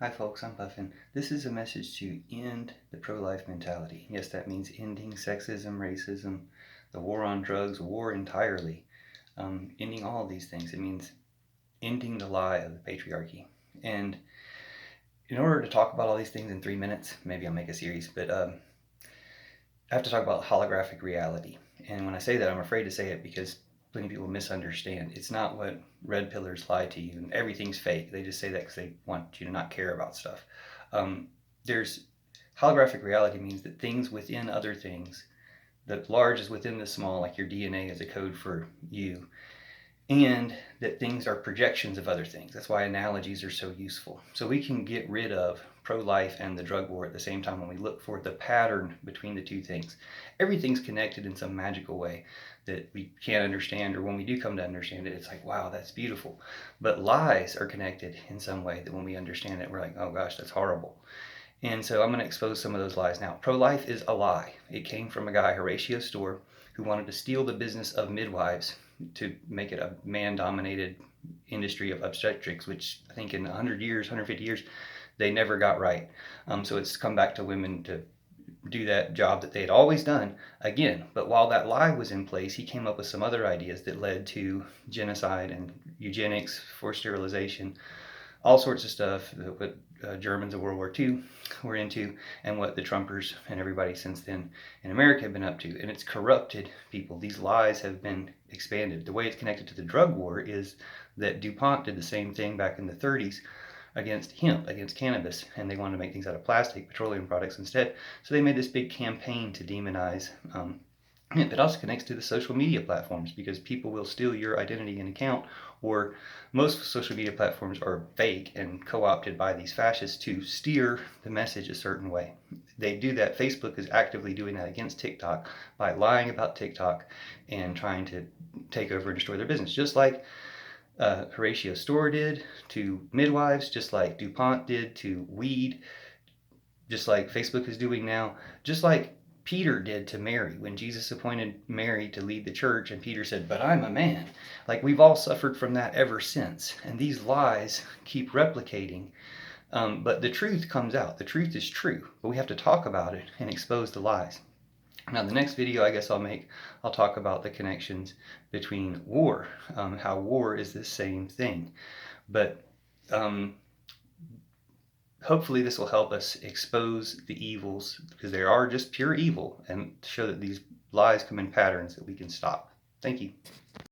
Hi folks, I'm Puffin. This is a message to end the pro-life mentality. Yes, that means ending sexism, racism, the war on drugs, war entirely. Ending all of these things. It means ending the lie of the patriarchy. And in order to talk about all these things in 3 minutes, maybe I'll make a series, but I have to talk about holographic reality. And when I say that, I'm afraid to say it because plenty of people misunderstand. It's not what red pillars lie to you and everything's fake. They just say that because they want you to not care about stuff. There's holographic reality means that things within other things, the large is within the small, like your DNA is a code for you, and that things are projections of other things. That's why analogies are so useful. So we can get rid of pro-life and the drug war at the same time when we look for the pattern between the two things. Everything's connected in some magical way that we can't understand, or when we do come to understand it, it's like, wow, that's beautiful. But lies are connected in some way that when we understand it, we're like, oh gosh, that's horrible. And so I'm going to expose some of those lies now. Pro-life is a lie. It came from a guy, Horatio Store, who wanted to steal the business of midwives to make it a man-dominated industry of obstetrics, which I think in 100 years, 150 years, they never got right. So it's come back to women to do that job that they had always done again. But while that lie was in place, he came up with some other ideas that led to genocide and eugenics, forced sterilization, all sorts of stuff that what Germans of World War II were into, and what the Trumpers and everybody since then in America have been up to. And it's corrupted people. These lies have been expanded. The way it's connected to the drug war is that DuPont did the same thing back in the 30s against hemp, against cannabis, and they wanted to make things out of plastic, petroleum products instead. So they made this big campaign to demonize it also connects to the social media platforms because people will steal your identity and account, or most social media platforms are fake and co-opted by these fascists to steer the message a certain way. They do that. Facebook is actively doing that against TikTok by lying about TikTok and trying to take over and destroy their business, just like Horatio Store did to midwives, just like DuPont did to weed, just like Facebook is doing now, just like Peter did to Mary when Jesus appointed Mary to lead the church, and Peter said, "But I'm a man." Like, we've all suffered from that ever since, and these lies keep replicating. But the truth comes out. The truth is true, but we have to talk about it and expose the lies. Now, the next video I guess I'll talk about the connections between war, how war is the same thing. But hopefully this will help us expose the evils, because they are just pure evil, and show that these lies come in patterns that we can stop. Thank you.